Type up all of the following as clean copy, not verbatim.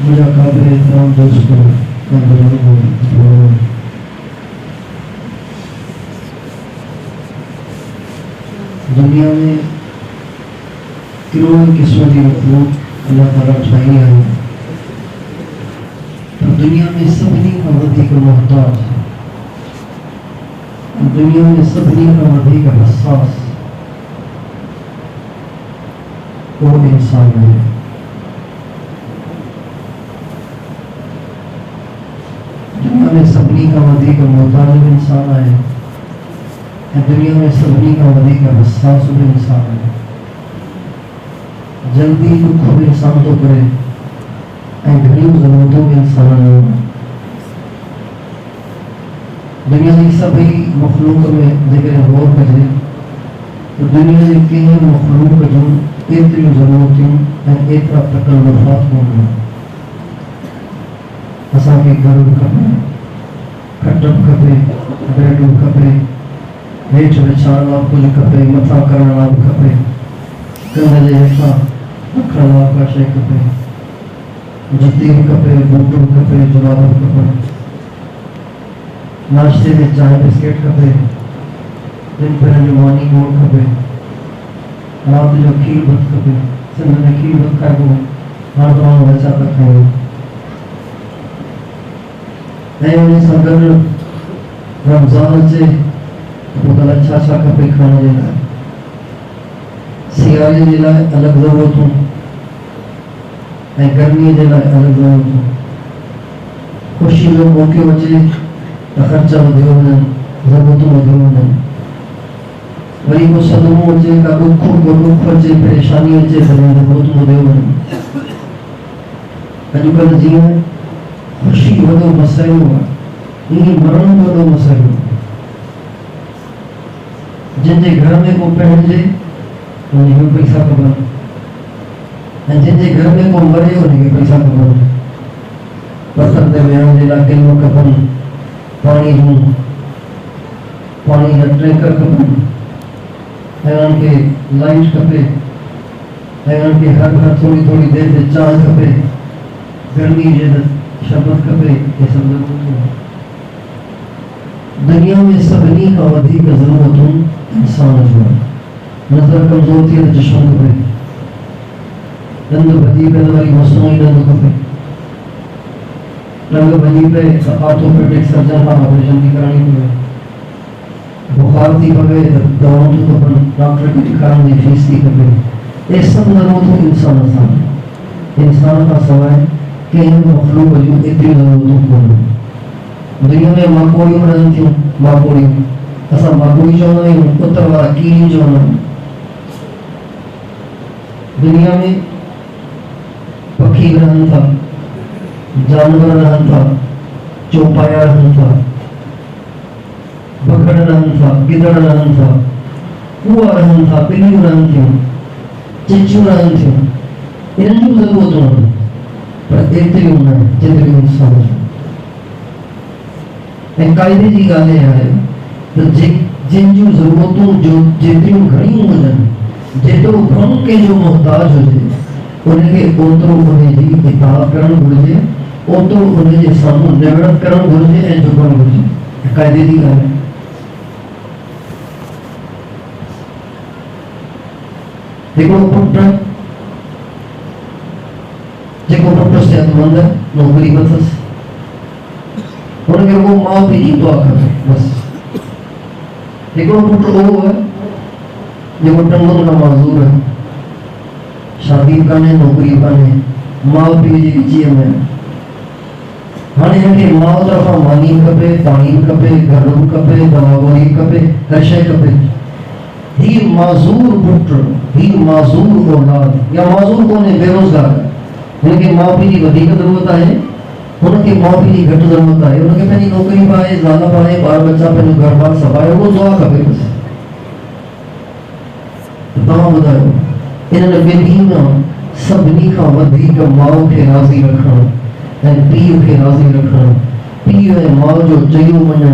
मुझे काबिल इत्तराम दोस्तों दुनिया में करोड़ों किस्मों की मखलूक अल्लाह ताला उठाई है, पर दुनिया में सबनी का अधिक मोहताज, दुनिया में सबनी का अधिक हसास वो इंसान है। दुनिया में सबनी का अधिक मोहताज इंसान है, दुनिया में सबनी का अधिक हसास इंसान है। जल्दी दुख इंसान तो करे घड़ी जरूरतों में इंसान नहीं। दुनिया की सभी मखलूक में जगह गौर करें तो दुनिया के मखलूक जो एतरी जरूरतें एतरा तकल्लुफ़ात होंगे। असा के घर खपे, खटप खपे, बेडरूम खपे, हेठ विछाण लाइ कुछ खपे, मथा करण लाइ खपे, कंध जे हेठां रखण लाइ का शइ खपे, जुती भी खपे, बूट भी खपे, जुराब भी खपे, नाश्ते में चाय बिस्किट खपे, दिन भर जो मानी गोड़ खपे, रात जो खीर भत खपे। सिंध में खीर भत खाइबो हाणे तव्हां बचा था खाइयो। ऐं उन सां गॾु रमज़ान अचे तो कल अच्छा अच्छा खपे खाने जे लाइ, सियारे जे लाइ अलॻि ज़रूरतूं ऐं गर्मीअ जे लाइ अलॻि ज़रूरतूं। ख़ुशी जो मौक़ो अचे त ख़र्चा वधियो वञनि, ज़रूरतूं वधियूं वञनि। वरी को सदमो अचे, का दुख अचे, परेशानी अचे त ज़रूरतूं वधियो वञनि। अॼुकल्ह जीअं ख़ुशी वॾो मसइलो आहे, ईअं मरण वॾो मसइलो आहे। जिनके घर में को पहनजे उन्हें पैसा कमाए, जिनके घर में को मरे उन्हें पैसा कमाए। पत्थर ते वेहण जे लाइ किलो खपनि, पाणी जा टैंकर खपनि, ऐं उन्हनि खे लाइट खपे, ऐं उन्हनि खे हर थोड़ी थोड़ी देर ते चांहि खपे, गर्मी जे शरबत खपे। ये सब ज़रूरतूं हैं। दुनिया में सभिनी खां वधीक ज़रूरतूं इंसान जो आहे। नज़र कमज़ोर थी त चश्मो खपे, ॾंद भॼी पए त वरी मसनूई ॾंद खपे, टंग भॼी पए त ऑर्थोपेडिक सर्जन खां ऑपरेशन थी कराइणी पवे, बुखार थी पवे त दवाऊं थियूं खपनि, डॉक्टर खे ॾेखारण जी फीस थी खपे। ये सभु ज़रूरतूं इंसान सां, इंसान खां सवाइ कंहिं मखलूक जूं एतिरियूं ज़रूरतूं कोन्हनि। दुनिया में माकोड़ियूं रहनि थियूं, माकोड़ियूं असां माकोड़ी चवंदा आहियूं, उतर वारा कीड़ियूं चवंदा आहियूं। दुनिया में पखी रहनि था, जानवर रहनि था, चौपाया रहनि था, बकड़ रहनि था, गिदड़ रहनि था, कुआ रहनि था, ॿिलियूं रहनि थियूं, चिचियूं रहनि थियूं। इन्हनि जूं ज़रूरतूं आहिनि, पर एतिरियूं न जेतिरियूं इंसान जूं। ऐं क़ाइदे जी ॻाल्हि आहे त जिन जूं ज़रूरतूं जो जेतिरियूं घणियूं हुजनि, जेतिरो घणो कंहिंजो मोहताज हुजे, उनखे ओतिरो उनजी इताअत करणु घुरिजे, ओतिरो उनजे साम्हूं निवड़त करणु घुरिजे ऐं झुकणु घुरिजे। क़ाइदे जी ॻाल्हि आहे। हिकिड़ो पुटु जेको पुटु सिहतमंद नौकरी में अथसि, उनखे वो माउ पीउ जी दुआ खपे बस। हिकिड़ो पुटु उहो आहे जेको टंगुनि खां माज़ूर आहे, शादी कान्हे, नौकरी कान्हे, माउ पीउ जी विचीअ में। हाणे हिनखे माउ तरफ़ां मानी खपे, पाणी बि खपे, घर बि खपे, दवा गोरी बि खपे, हर शइ खपे। ही माज़ूर पुटु, ही माज़ूर औलाद या माज़ूर कोन्हे, बेरोज़गार आहे। हिनखे माउ पीउ जी वधीक ज़रूरत आहे, उनके माउ पीउ जी घटि ज़रूरत आहे। उनखे पंहिंजी नौकरी पाए, ज़ाल पाए, ॿार बच्चा पंहिंजो घर बार संभाले, उहो दुआ खपे बसि। तव्हां ॿुधायो, इन्हनि ॿिन्ही मां सभिनी खां वधीक माउ खे राज़ी रखणु ऐं पीउ खे राज़ी रखणु, पीउ ऐं माउ जो चयो मञणु,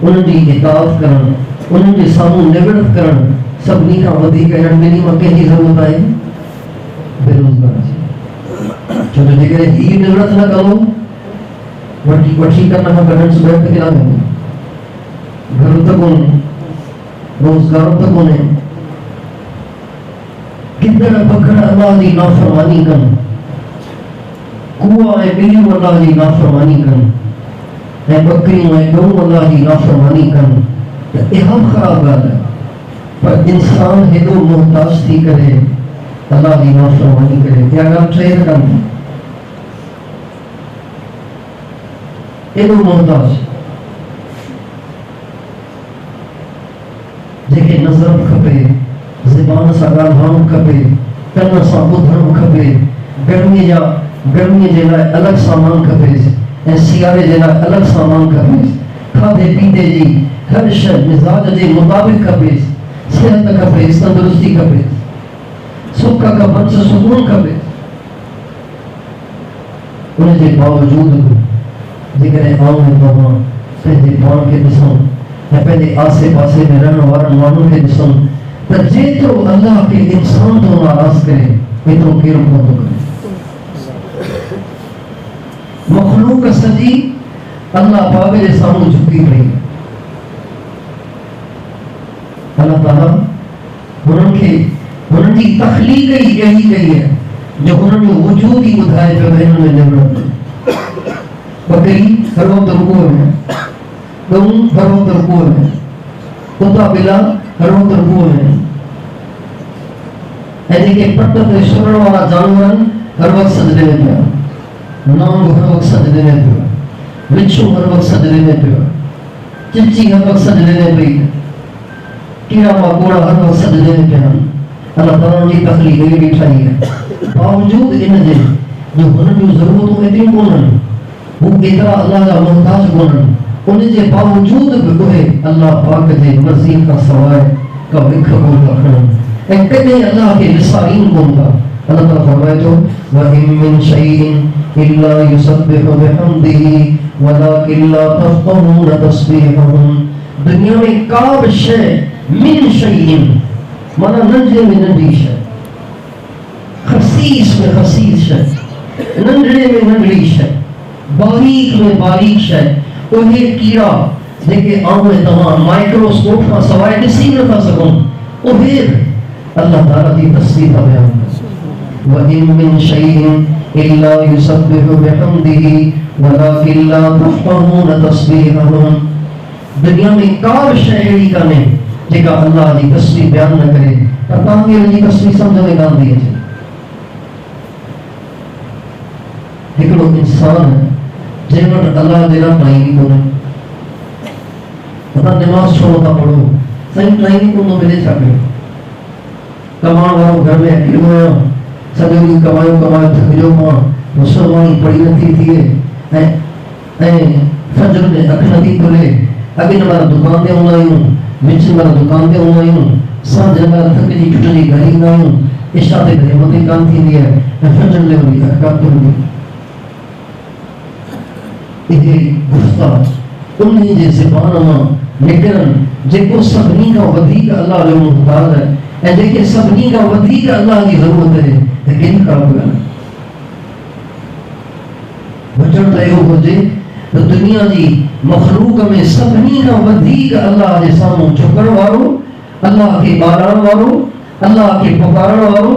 उन्हनि जी इताअत करणु, उन्हनि जे साम्हूं निवड़त करणु, सभिनी खां वधीक इन्हनि ॿिन्ही मां कंहिंजी ज़रूरत आहे? बेरोज़गार जी। छो जो जेकॾहिं हीअ निवृत न करो वठी करना खां कढण सुबह पे किना में घर त कोन रोजगार त कोने किधर बकरा अल्लाह जी नाफरमानी कन कुआ ऐं ॿिलियूं अल्लाह जी नाफरमानी कन ऐं बकरियूं ऐं गऊं अल्लाह जी नाफरमानी कन त इहा ख़राब ॻाल्हि आहे पर इंसान हेॾो मोहताज थी करे अल्लाह जी नाफरमानी करे इहा ॻाल्हि ठहे त कान एॾो मोहताज जेके नज़र खपे ज़बान सां ॻाल्हाइणु खपे कन सां ॿुधणु खपे गर्मीअ जे लाइ अलॻि सामान खपेसि ऐं सियारे जे लाइ अलॻि सामान खपेसि खाधे पीते जी हर शइ मिज़ाज जे मुताबिक़ खपेसि सिहत खपेसि तंदुरुस्ती खपेसि सुख खपनि सुकून खपेसि उनजे बावजूद बि जेकॾहिं आऊं ऐं तव्हां पंहिंजे पाण खे ॾिसूं ऐं पंहिंजे आसे पासे में रहण वारनि माण्हुनि खे ॾिसूं त जेतिरो अल्लाह खे इंसान थो नाराज़ करे एतिरो केरु कोन थो करे मखलूक सॼी अल्लाह पाक जे साम्हूं झुकी पई अल्लाह ताला हुननि जी तख़लीक़ ई अहिड़ी कई आहे जो हुननि जो वजूद ई ॿुधाए पियो त हिन में निवृत बकरी हर वक्त रुकुओ में गऊं हर वक्त रुकुओ में कुत्ता बिला हर वक्त रुकुओ में ऐं जेके पट ते सुरण वारा जानवर हर वक्त सजदे में पिया नांग हर वक्त सजदे में पियो विच्छू हर वक्त सजदे में पियो चिची हर वक्त सजदे में पई कीड़ा मकोड़ा हर वक्त सजदे में पिया अल्लाह ताला जी तख़लीक़ अहिड़ी ठाही आहे बावजूद इन जे जो हुननि जूं ज़रूरतूं एतिरियूं कोन्हनि हू एतिरा अल्लाह जा मोहताज कोन्हनि उन जे बावजूद बि उहे अल्लाह पाक जे मर्ज़ी खां सवाइ का विख कोन था खणनि ऐं कॾहिं अल्लाह खे विसारीन कोन था अल्लाह ताला फरमाए थो वइन मिन शैइन इल्ला युसब्बिहु बिहम्दिही वलाकिन ला तफ़क़हून तस्बीहहुम दुनिया में का बि शइ मिन शैइन माना नंढे में नंढी शइ खसीस में खसीस शइ नंढड़े में नंढड़ी शइ बारीक में बारीक शइ उहे कीड़ा जेके आऊं ऐं तव्हां माइक्रोस्कोप खां सवाइ ॾिसी नथा सघूं उहे अल्लाह ताला जी तस्बीह था बयान कनि वइन मिन शैइन इल्ला युसब्बिहु बिहम्दिही वलाकिन ला तफ़क़हून तस्बीहहुम दुनिया में का बि शइ अहिड़ी कान्हे जेका अल्लाह जी तस्बीह बयान न करे पर तव्हांखे हुनजी तस्बीह सम्झ में कान थी अचे हिकिड़ो इंसान जंहिं वटि अल्लाह जे लाइ टाइम ई कोन्हे तव्हां नमाज़ छो था पढ़ो साईं टाइम ई कोन थो मिले छा कयो कमाइण वारो घर में अकेलो आहियां सॼो ॾींहुं कमायो थकिजो मां मुसलमानी पढ़ी नथी थिए ऐं फजर में अखि नथी खुले अॻे न वारा दुकान ते हूंदा आहियूं विच वारा दुकान ते हूंदा आहियूं सांझ वारा थकिजी टुटिजी घर ईंदा आहियूं इशा ते हिमत ई कान थींदी आहे ऐं फजर में वरी अखि कान थी हूंदी इहे गुफ़्तार उन जे ज़बान मां निकिरनि जेको सभिनी खां वधीक अल्लाह जो मुहताज आहे ऐं जेके सभिनी खां वधीक अल्लाह जी ज़रूरत आहे त केॾी ख़राब ॻाल्हि वचन त इहो हुजे त दुनिया जी मखलूक में सभिनी खां वधीक अल्लाह जे साम्हूं झुकण वारो अल्लाह खे ॿारण वारो अल्लाह खे पुकारण वारो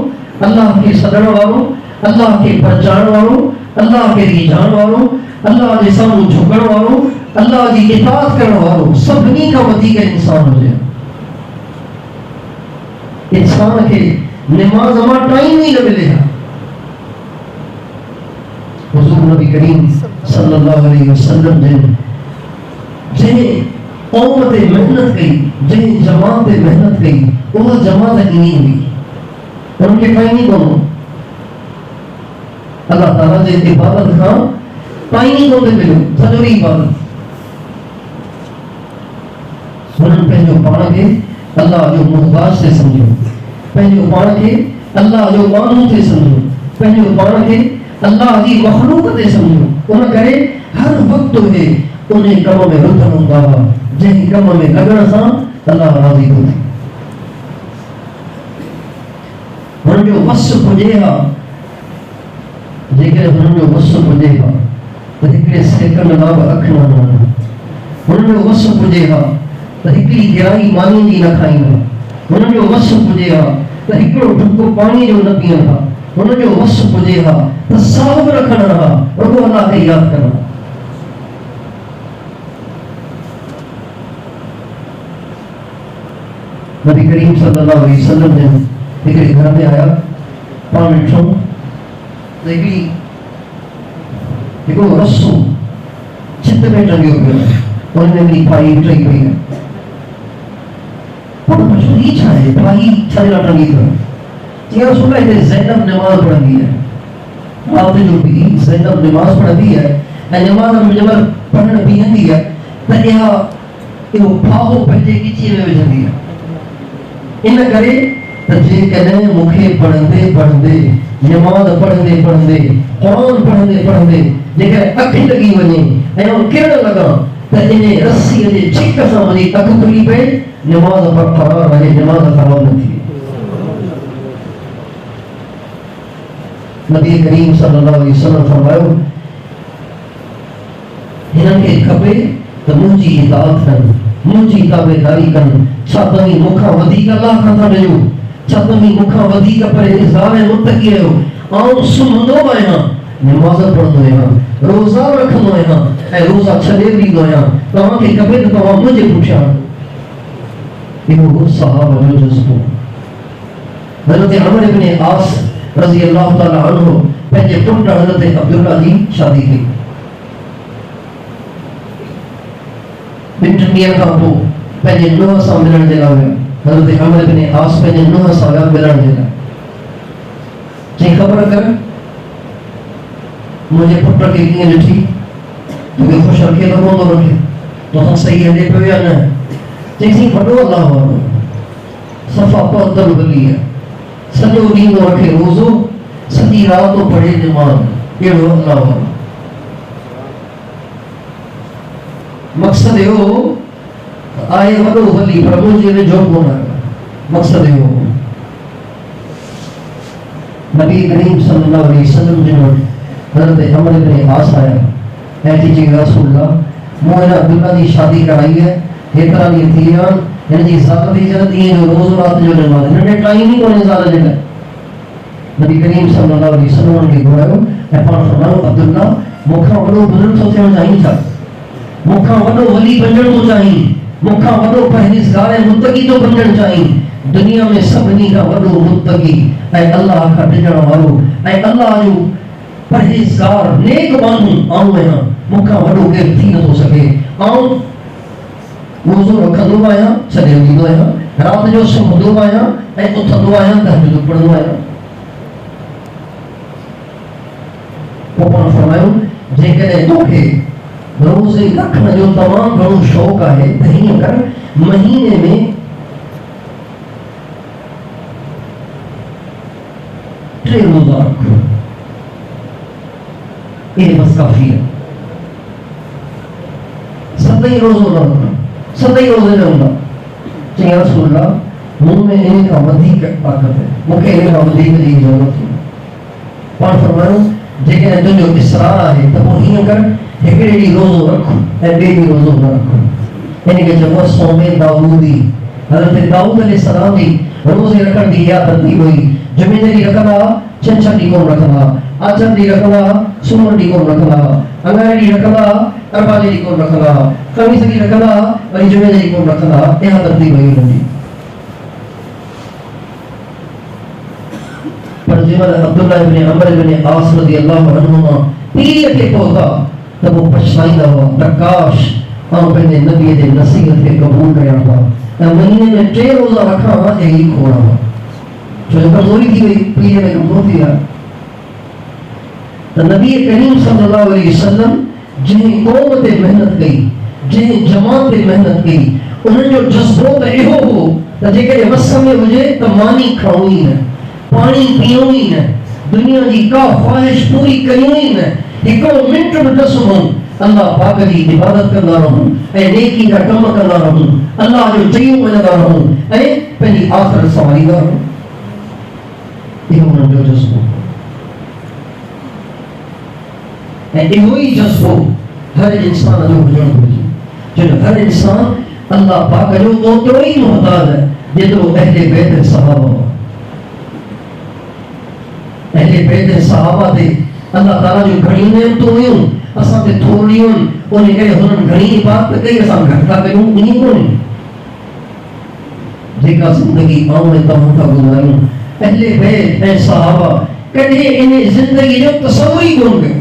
अल्लाह खे सॾण वारो अल्लाह खे बचाइण वारो अल्लाह खे रिझाइण वारो अल्लाह जे साम्हूं झुकण वारो अल्लाह जी इताअत करण वारो सभिनी खां वधीक इंसान हुजे इंसान खे नमाज़ मां टाइम ई न मिले हुज़ूर नबी करीम सल्लल्लाहु अलैहि वसल्लम जंहिं कौम ते मेहनत कई जंहिं जमात ते मेहनत कई उहा जमात ईअं हुई उनखे टाइम ई कोन अल्लाह ताला जे इबादत खां टाइम ई कोन मिलियो सॼो ॾींहुं इबादत हुननि पंहिंजो पाण खे अल्लाह जो मुहताज थे समझो पंहिंजो पाण खे अल्लाह जो माण्हू थे समझो पंहिंजो पाण खे अल्लाह जी मखलूक ते समझो उन करे हर वक्त उहे उन कम में रुधन हूंदा हुआ जंहिं कम में लगण सां अल्लाह राज़ी थो थिए हुननि जो वस पुॼे हा जेके हुननि जो वस पुॼे हा त हिकिड़े सेकंड लाइ बि अखि न हणंदा, हुननि जो वस पुॼे हा त हिकिड़ी गिराई मानी जी न खाईंदा, हुननि जो वस पुॼे हा त हिकिड़ो ढुक पाणी जो न पीअंदा, हुननि जो वस पुॼे हा त साह बि न खणंदा हा, रुॻो अल्लाह खे यादि कंदा। नबी करीम सल्लल्लाहु अलैहि वसल्लम जन हिकिड़े घर में आया, पाण ॾिठो त हिकिड़ो रस्सो छित में टंगियो पियो, हुन में हिकिड़ी फाई टही पई आहे। पाण पुछो ही छा आहे, फाई छा जे लाइ टंगी अथव? चई रसूल हिते ज़ैनब नमाज़ पढ़ंदी आहे, रात जो बि ज़ैनब नमाज़ पढ़ंदी आहे ऐं नमाज़ में जब पढ़ण बीहंदी आहे त इहो फाहो पंहिंजे ॻिचीअ में विझंदी आहे। इन करे त जेकॾहिं मूंखे पढ़ंदे पढ़ंदे, नमाज़ पढ़ंदे पढ़ंदे, क़ुरान पढ़ंदे पढ़ंदे जेकर अखि लॻी वञे ऐं आउं किरण लॻा त इन रस्सीअ जे छिक सां मुंहिंजी अखि खुली पए, नमाज़ बरक़रार रहे, नमाज़ ख़राब न थिए। नबी करीम सल्लल्लाहु अलैहि वसल्लम फरमायो, हिननि खे खपे त मुंहिंजी इताअत कनि, मुंहिंजी ताबेदारी कनि। छा तव्हीं मूंखां वधीक अल्लाह खां था ॾियो? छा तव्हीं मूंखां वधीक परहेज़गार ऐं मुत्तक़ी आहियो? आउं सुम्हंदो आहियां, नमाज़ पढ़ंदो आहियां, रोज़ा रखंदो आहियां ऐं रोज़ा छॾे ॾींदो आहियां। तव्हांखे खपे त तव्हां मुंहिंजे पुठियां इहो सहाबा जो जज़्बो। हज़रत अमर इब्न आस रज़ी अल्लाह ताला अन्हु पंहिंजे पुट हज़रत अब्दुल्ला जी शादी कई। ॿिनि टिनि ॾींहंनि खां पोइ पंहिंजे नुंहं सां मिलण जे लाइ विया। हज़रत अमर इब्न आस पंहिंजे नुंहं सां विया मिलण जे लाइ। चई ख़बर कर मुंहिंजे पुट खे कीअं ॾिठी, तोखे ख़ुशि रखे त कोन थो रखे, तोखां सही हले पियो या न? चई वॾो अल्लाह वारो, सफ़ा पहुतल वली आहे, सॼो ॾींहुं थो रखे रोज़ो, सॼी रात थो पढ़े नमाज़, अहिड़ो अल्लाह वारो। मक़सद इहो आहे वॾो वली पर मुंहिंजे वेझो कोन आहे। मक़सद इहो नबी करीम सल्लल्लाहु अलैहि वसल्लम जे वटि हज़रत अमर इब्न आस आया ऐं चई रसूल अल्लाह मूं हिन अब्दुल्ला जी शादी कराई है, हेतिरा ॾींहं थी विया आहिनि, हिन जी ज़ाल थी जन ॾींहं जो रोज़ रात जो नमाज़, हिन ॾे टाइम ई कोन्हे ज़ाल जे लाइ। नबी करीम सल्लल्लाहु अलैहि वसल्लम खे घुरायो ऐं पाण फरमायो अब्दुल्ला मूंखां वॾो बुज़ुर्ग थो थियणु चाहीं छा? मूंखां वॾो वली बणजणु थो चाहीं? मूंखां वॾो परहेज़गार ऐं मुत्तक़ी थो बणजणु चाहीं? दुनिया में सभिनी खां वॾो मुत्तक़ी ऐं अल्लाह खां ॾिजण वारो ऐं अल्लाह जो परहेज़गार नेक माण्हू आऊं आहियां, मूंखां वॾो केरु थी नथो सघे। आऊं रोज़ो रखंदो आहियां, छॾे ॾींदो आहियां, राति जो सुम्हंदो आहियां ऐं उथंदो आहियां, तहज्जुद पढ़ंदो आहियां। पोइ पाण फरमायो जेकॾहिं तोखे रोज़े रखण जो तमामु घणो शौक़ु आहे त हीअं कर महीने में 3 रोज़ा रख, ये बस काफ़ी है। 7 रोज़ो न रखना, 7 रोज़े न हूंदा। चई रसूल अल्लाह मूं में इन खां वधीक ताक़त है, मूंखे इन खां वधीक जी ज़रूरत है। पाण फरमायो जेकॾहिं तुंहिंजो इसरार आहे त पोइ हीअं कर हिकिड़े ॾींहुं रोज़ो रख ऐं ॿिए ॾींहुं रोज़ो न रख। इन खे चइबो आहे सौमे दाऊदी। हज़रत दाऊद अलैहिस्सलाम जी रोज़े रखण जी इहा तरतीब हुई। जुमे ॾींहुं रखंदा, छंछरु ॾींहुं कोन रखंदा, आचर ॾींहुं रखंदा, सूमर ॾींहुं कोन रखंदा, अंगारे ॾींहुं रखंदा, अरबाले ॾींहुं कोन रखंदा, ख़मीस ॾींहुं रखंदा, वरी जुमे ॾींहुं कोन रखंदा। इहा तरतीब हुई हुनजी। पर जंहिंमहिल अब्दुल्ला इब्न अमर इब्न आस रज़ियल्लाहु अन्हुमा पीर खे पहुता त वो पछताईंदा हुआ त काश आउं पंहिंजे नबीअ जे नसीहत खे क़बूल कयां हा ऐं महीने में 3 रोज़ा रखां हा ऐं ही खोड़ा हा। छो जो कमज़ोरी थी वई, पीर में कमज़ोर थी विया। त नबी करीम सल्लल्लाहु अलैहि वसल्लम जंहिं क़ौम ते महिनत कई, जंहिं जमात ते महिनत कई, उन्हनि जो जज़्बो त इहो हो त जेकॾहिं वस में हुजे त मानी खाऊं ई न, पानी पीऊं ई न, दुनिया जी का ख्वाहिश पूरी कयूं ई न, हिकिड़ो मिंट बि न सुम्हूं, अल्लाह पाक जी इबादत कंदा रहूं ऐं नेकी जा कम कंदा रहूं, अल्लाह जो चयूं मञंदा रहूं ऐं पंहिंजी आख़िरत संभालींदा रहूं। इहो उन्हनि जो जज़्बो। ऐं इहो ई जज़्बो हर इंसान जो हुजणु घुरिजे। छो जो हर इंसान अल्लाह पाक जो ओतिरो ई मुहताज है जेतिरो अहले बैत सहाबा हुआ। अहले बैत सहाबा ते अल्लाह ताला जो घणी नेमतूं हुयूं, असां ते थोड़ियूं उन करे हुननि घणी इबादत कई, असां घटि था कयूं ईअं कोन्हे। जेका ज़िंदगी आऊं ऐं तव्हां था गुज़ारियूं अहले बैत ऐं सहाबा कॾहिं इन ज़िंदगी जो तसव्वुर ई कोन कयो।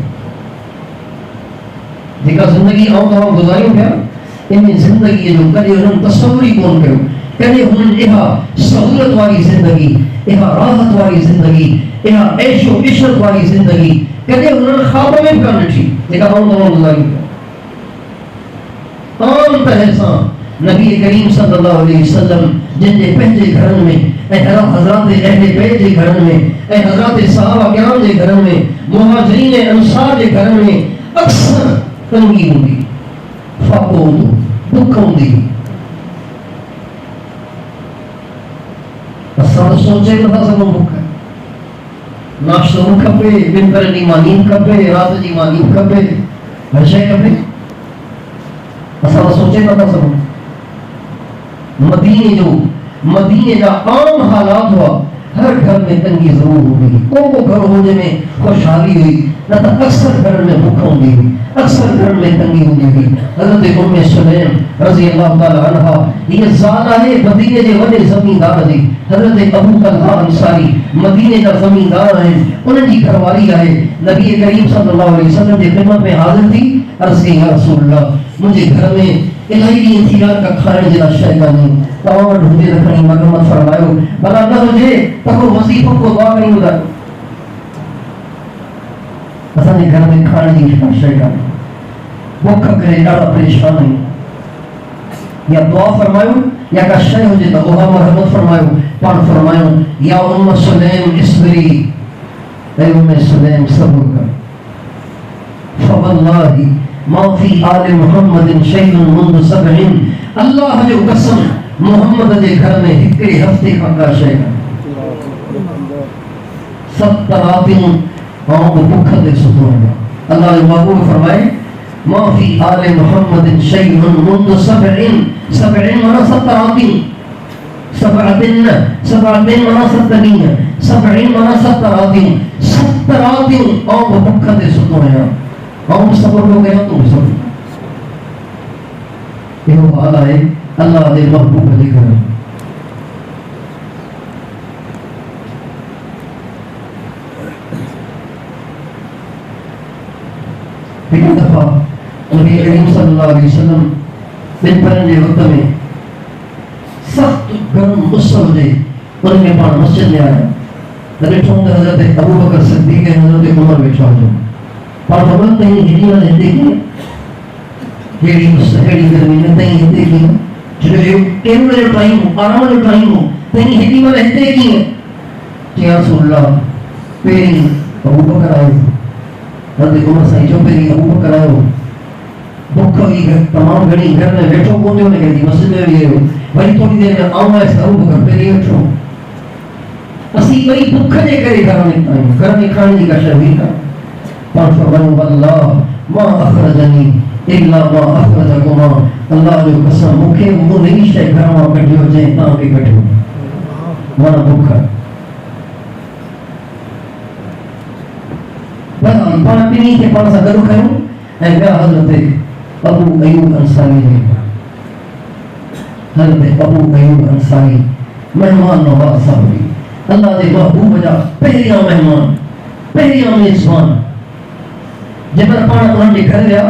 जेका ज़िंदगी आऊं तव्हां गुज़ारियूं पिया इन ज़िंदगी जो कॾहिं हुननि तसव्वुर ई कोन कयो। कॾहिं हुननि इहा सहूलियत वारी ज़िंदगी, इहा राहत वारी ज़िंदगी, इहा ऐशो इशरत वारी ज़िंदगी कॾहिं हुननि ख्वाब में बि कान ॾिठी जेका आऊं तव्हां गुज़ारियूं पिया। आम तरह सां नबी करीम सल्लल्लाहु अलैहि वसल्लम जिनके पंहिंजे घरनि में ऐं हज़रात अहले बैत जे घरनि में ऐं हज़रात सहाबा किराम जे घरनि में, मुहाजिरीन ऐं अंसार जे घरनि में अक्सर तंगी हूंदी, फाको हूंदो, दुख हूंदी। असां सोचे नथा सघूं बुख नाश्तो खपे, ॿिनि पर ॾींहं मां नींद खपे, राति जी मां नींद खपे, हर शइ खपे। असां सोचे नथा सघूं। मदीने जा आम हालात हुआ, हर घर में तंगी जरूर होगी। को घर हो जंहिंमें खुशहाली हुई, न त अक्सर घर में भूख हूंदी हुई, अक्सर घर में तंगी हूंदी हुई। हज़रत उम्मे सुलैम रज़ी अल्लाह ताला अन्हा ये ज़ाल आहे मदीने जे वॾे ज़मींदार जी। हज़रत अबू तलहा अंसारी मदीने जा ज़मींदार आहिनि, उन्हनि जी घरवारी आहे। नबी करीम सल्लल्लाहु अलैहि वसल्लम जे ख़िदमत में हाज़िर थी, अर्ज़ कई या रसूल अल्लाह, मुंहिंजे घर में इलाही ॾींहं थी विया का खाइण जे लाइ शइ कान्हे, तव्हां वटि हुजे त खणी मरहमत फरमायो, भला न हुजे त को वज़ीफ़ो को दुआ खणी ॿुधायो। असांजे घर में खाइण जी शइ कान्हे, बुख करे ॾाढा परेशान आहियूं, या दुआ फरमायो या का शइ हुजे त उहा मरहमत फरमायो। पाण फरमायो या उम्म सुलैम इस्बिरी, ऐं उम्मे सुलैम सब्र कर, फवल्लाहि मा फी आले मुहम्मदिन शैउन मुंद सबईन, अल्लाह जो कसम मोहम्मद जे घर में हिकिड़े हफ़्ते खां का शइ कान्हे। 70 रातियूं आऊं बुख ते सुतो आहियां। अल्लाह जो महबूब फरमाए मा फी आले मुहम्मदिन शैउन मुंद सबईन, 70 माना 70 रातियूं, 7 दिन माना 7 ॾींहं, 70 माना 70 रातियूं, 70 रातियूं आऊं बुख ते सुतो आहियां। आऊं सब्र हो गया तुम सब। इहो हाल आहे अल्लाह जे महबूब जे घर में। हिकु दफ़ा नबी करीम सल्लल्लाहु अलैहि वसल्लम दिन पहले जे वक़्त में सख्त गर्म मुस हुजे, उनमें पाण मस्जिद में आया त ॾिठो त हज़रत अबू बकर सिद्दीक़ ऐं हज़रत उमर वेठा हुजनि। पाण ख़बर तई हेॾी महिल हिते कीअं, हेड़ी मुस हेड़ी गर्मी में तई हिते कीअं, छो जो टेम जो टाइम हो, आराम जो टाइम हो, तई हेॾी महिल हिते कीअं। या रसूल अल्लाह, पहिरीं अबू बकर आयो, हज़रत उमर साईं चयो पहिरीं अबू बकर आयो, बुख हुई तमामु घणी, घर में वेठो कोन थियो, निकिरी मस्जिद में वेही रहियो, वरी थोड़ी देर में आऊं आयसि अबू बकर पहिरीं वेठो। असीं ॿई बुख जे करे घर में निकिता आहियूं, घर में खाइण जी का शइ हुई कान। पाण फरमायूं वल्लाह मा अखरजनी इल्ला मा अखरजकुमा, अल्लाह जो कसम मूंखे उन शइ घर मां कढियो जंहिं तव्हांखे कढियो, माना बुख। बस पाण ॿिन्ही खे पाण सां गॾु कयूं ऐं ॿिया हज़रत अबू अयूब अंसारी जे, हज़रत अबू अयूब अंसारी मेहमान नवाज़ साहब हुई, अल्लाह जे महबूब जा पहिरियां मेहमान, पहिरियां मेज़बान। जंहिंमहिल पाण उन्हनि जे घर विया,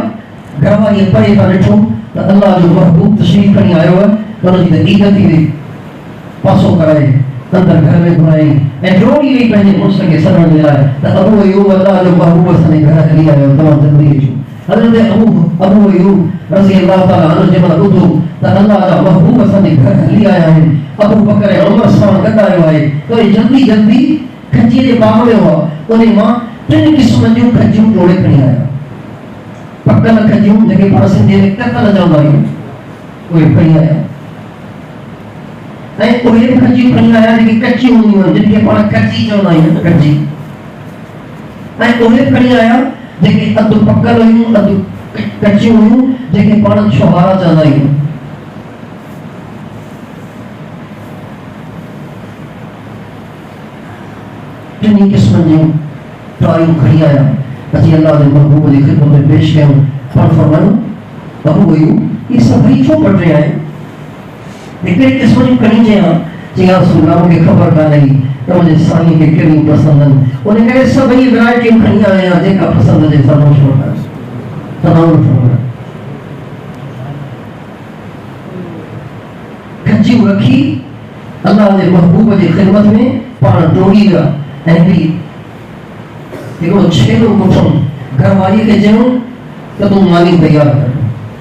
घरवारीअ परे खां ॾिठो त अल्लाह जो महबूब तशरीफ़ खणी आयो आहे, त उनजी त ईद थी वई, पासो कराए अंदरि घर में घुराई ऐं डोड़ी वई पंहिंजे मुड़ुस खे सॾण जे लाइ त अबू अयूब अल्लाह जो महबूब असांजे घर हली आयो, तव्हां जल्दी अचो। हज़रत अबू अयूब रज़ी अल्लाह ताला अन्हु जंहिंमहिल ॿुधो त अल्लाह जा महबूब असांजे घर हली आया आहिनि, अबू बकर ऐं उमर सां गॾु आयो आहे, त जल्दी जल्दी खजीअ जे बाग में हुआ, उन मां 3 क़िस्म जूं खजियूं टोड़े खणी आया। पकल खजियूं जेके पाण सिंधीअ में कतल चवंदा आहियूं, उहे खणी आया। ऐं उहे खजियूं खणी आया जेके कचियूं हूंदियूं आहिनि, जिनखे पाण कची चवंदा आहियूं, कची। ऐं उहे खणी आया जेके अधु पकल हुयूं अधु कचियूं हुयूं जेके पाण छुहारा चवंदा आहियूं। टिनी क़िस्मनि जूं ट्रायूं खणी आया, अची अल्लाह जे महबूब जी ख़िदमत में पेश कयूं। पाण फरमायूं अबू अयूब ये सभई छो पढ़ रहिया आहिनि? हिकिड़े क़िस्म जूं खणी चयां या रसूल अल्लाह मूंखे ख़बर कान्हे त मुंहिंजे साईं खे कहिड़ियूं पसंदि आहिनि, उन करे सभई वैरायटियूं खणी आया जेका पसंदि जे तनाउ खचियूं रखी अल्लाह जे महबूब जी ख़िदमत में पाण डोड़ी विया ऐं हिकिड़ो छेलो ॻोठऊं। घरवारी खे चयूं त तूं मानी तयारु कर।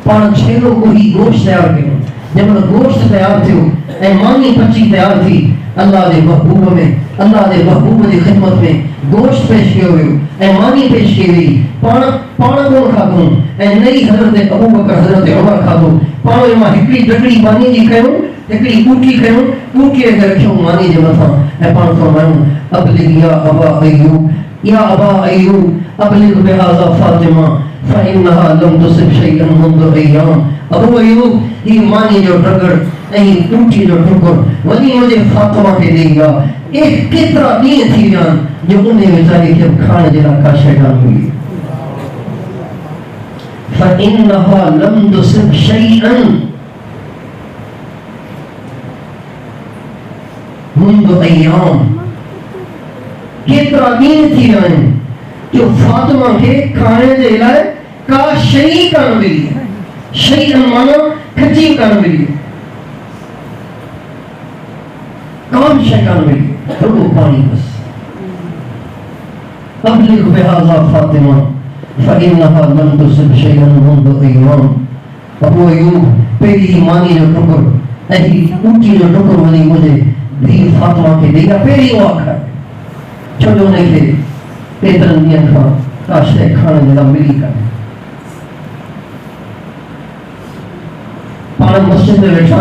पाण छेलो ॻोही गोश्त तयारु कयूं। जंहिंमहिल गोश्त तयारु थियो ऐं मानी पची तयारु थी, अल्लाह जे महबूब में अल्लाह जे महबूब जी ख़िदमत में गोश्त पेश कयो वियो ऐं मानी पेश कई वई। पाण कोन खाधो ऐं नई हज़रत अबू बकर हज़रत उमर खाधो। पाण मां हिकिड़ी डगड़ी मानी जी खयूं, हिकिड़ी ऊटी खयूं, ऊटीअ खे रखियूं मानी जे मथां ऐं पाण फरमायूं अबलिग या अबा अयूब या अबा अयूब अबलिग बिहाज़ा फातिमा फइन्नहा लम तुसिब शैअन मुंदु अय्याम। अबू अयूब ही मानी जो डगड़ ऐं ऊटी जो टुकुर वञी मुंहिंजे फातिमा खे ॾेई आ। केतिरा ॾींहं थी विया आहिनि जो उन वीचारी खे खाइण जे लाइ का शइ कान मिली। फइन्नहा लम तुसिब शैअन मुंदु अय्याम। केतिरा ॾींहं थी विया आहिनि जो फातिमा खे खाइण जे लाइ का शइ कान मिली। शइ माना खची कान मिली, का बि शइ कान मिली, रुॻो पाणी बस। अबलिग बिहाज़ा फातिमा फइन्नहा लम तुसिब शैअन मुंदु अय्याम। अबू अयूब पहिरीं ही मानी जो टुकुर ऐं ही ऊटी जो टुकुर वञी मुंहिंजे धीउ फातिमा खे ॾेई आहे। पहिरीं उहा खाए, छो जो हुनखे केतिरनि ॾींहंनि खां का शइ खाइण जे लाइ मिली कान्हे। पाण मस्जिद में वेठा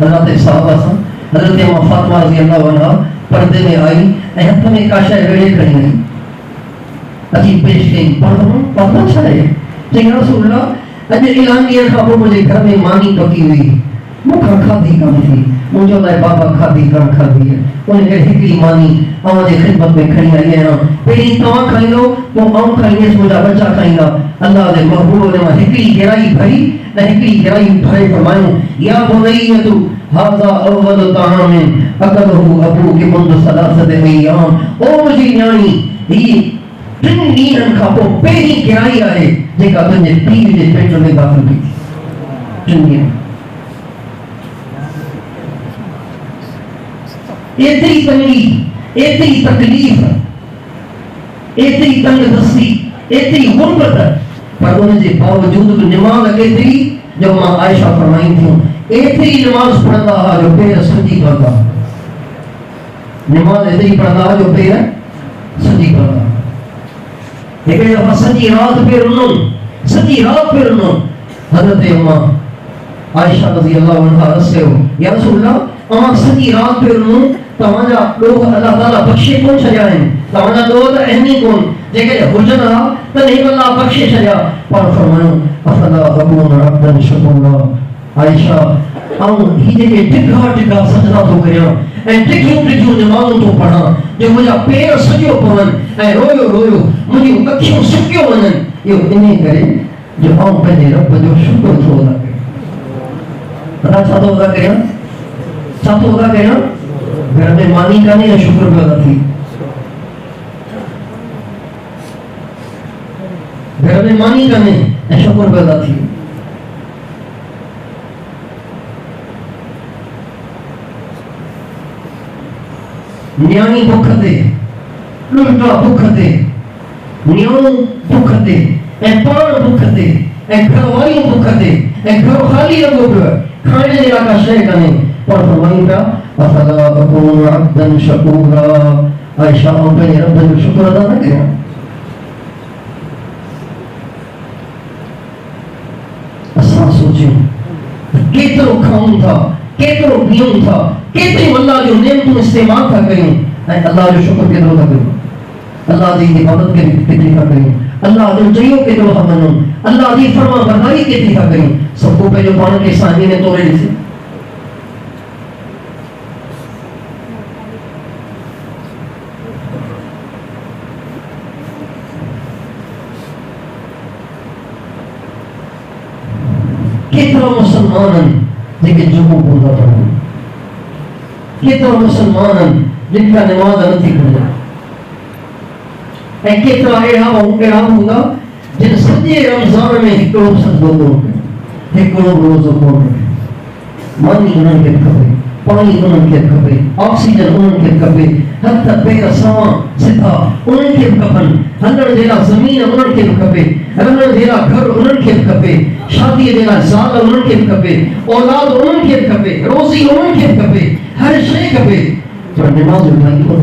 हज़रत साहबा सां हज़रत अम्मा फातिमा रज़ी अल्लाह अन्हा पर्दे में आई ऐं हथ में का शइ वेड़े खणी आई, अची पेश कई। पापा छा आहे? चई रसूल अल्लाह अॼु इलाही ॾींहं खां पोइ मुंहिंजे घर में मानी पकी हुई, मूंखां खाधी कान थी, मुंहिंजो लाइ बाबा खाधी कान खाधी आहे। उन करे हिकिड़ी मानी अव्हां जी ख़िदमत में खणी आई आहियां। पहिरीं तव्हां खाईंदो पोइ आऊं खाईंदसि, मुंहिंजा बच्चा खाईंदा। अल्लाह जे महबूब ने मां हिकिड़ी गिराई भरी ऐं हिकिड़ी गिराई भरे फरमायूं या बुनैयतु हाज़ा अव्वलु तआमिन अकलहु अबूक मुंदु सलासति अय्याम। ओ मुंहिंजी न्याणी, ही टिनि ॾींहंनि खां पोइ पहिरीं गिराई आहे जेका तुंहिंजे पीउ जे पेट में दाख़िल थी। टिनि ॾींहंनि एतिरी तंगी, एतिरी तकलीफ़, एतिरी तंगदस्ती, एतिरी गुर्बत, पर उनजे बावजूद बि निमाज़ केतिरी जो मां आयशा फरमाई थियूं एतिरी निमाज़ पढ़ंदा हुआ जो पेर सुजी पवंदा। निमाज़ एतिरी पढ़ंदा हुआ जो पेर सुजी पवंदा। हिकिड़े दफ़ा सॼी राति पेर रुनो, सॼी राति पेर रुनो। हज़रत अम्मा आयशा रज़ी अल्लाह अन्हा अर्ज़ कयो या रसूल अल्लाह अमां सॼी राति पेर रुनो, तव्हांजा ॾोह अल्लाह ताला बख़्शे कोन छॾिया आहिनि, तव्हांजा ॾोह त आहिनि ई कोन, जेकॾहिं हुजनि हा त हे अल्लाह बख़्शे छॾिया। पाण फरमायूं अफला अकूनु अब्दन शकूरा। आयशा आऊं ही जेके टिका टिका सजदा थो करियां ऐं टिकियूं टिकियूं निमाज़ूं थो पढ़ां जो मुंहिंजा पेर सॼो पवनि ऐं रोयो रोयो मुंहिंजूं अखियूं सुकियो वञनि, इहो इन करे जो आऊं पंहिंजे रब जो शुक्र थो अदा कयां। अदा छा थो अदा कयां? छा थो अदा कयां? घर में मानी कान्हे या शुक्र पियो अदा थी? घर में मानी कान्हे ऐं शुक्र पियो अदा थी। न्याणी भुख ते, ॾुंटा भुख ते, न्याणू भुख ते ऐं पाण भुख ते ऐं घरवारियूं भुख ते ऐं घर ख़ाली लॻो पियो आहे, खाइण जे लाइ का शइ कान्हे। पर फरमायूं पिया अफला अकूनु अब्दन शकूरा। आयशा आऊं पंहिंजे रब जो शुक्र अदा न कयां? असां सोचियूं केतिरो खाऊं था, केतिरो पीऊं था, केतिरियूं अल्लाह जूं नेमतूं इस्तेमाल था कयूं ऐं अल्लाह जो शुक्र केतिरो था कयूं? अल्लाह दी इबादत के तरीका करियो, अल्लाह जो चाहिए के तो हम मनो, अल्लाह दी फरमा बरदारी के तरीका करियो। सबको पहले पान के सानी ने तोड़े से कितना मुसलमान जिनके जुमू बोलता पड़ा, कितना मुसलमान जिनका नमाज नहीं पढ़ा, ऐ कितना है हम उनके नाम होगा जिन सजे रमजान में एक करोड़ सजदों को एक करोड़ रोज़ों को मानी उन्होंने कपे, पानी उन्होंने कपे, ऑक्सीजन उन्होंने कपे, हत्ता बेरा सवा सिता उन्होंने कपन, हल्लड़ देला ज़मीन उन्होंने कपे, हल्लड़ देला घर उन्होंने कपे, शादी देला ज़ाल उन्होंने कपे, औलाद उन्होंने कपे, रोज़ी उन्होंने कपे, हर शय कपे। तो नमाज उठाई को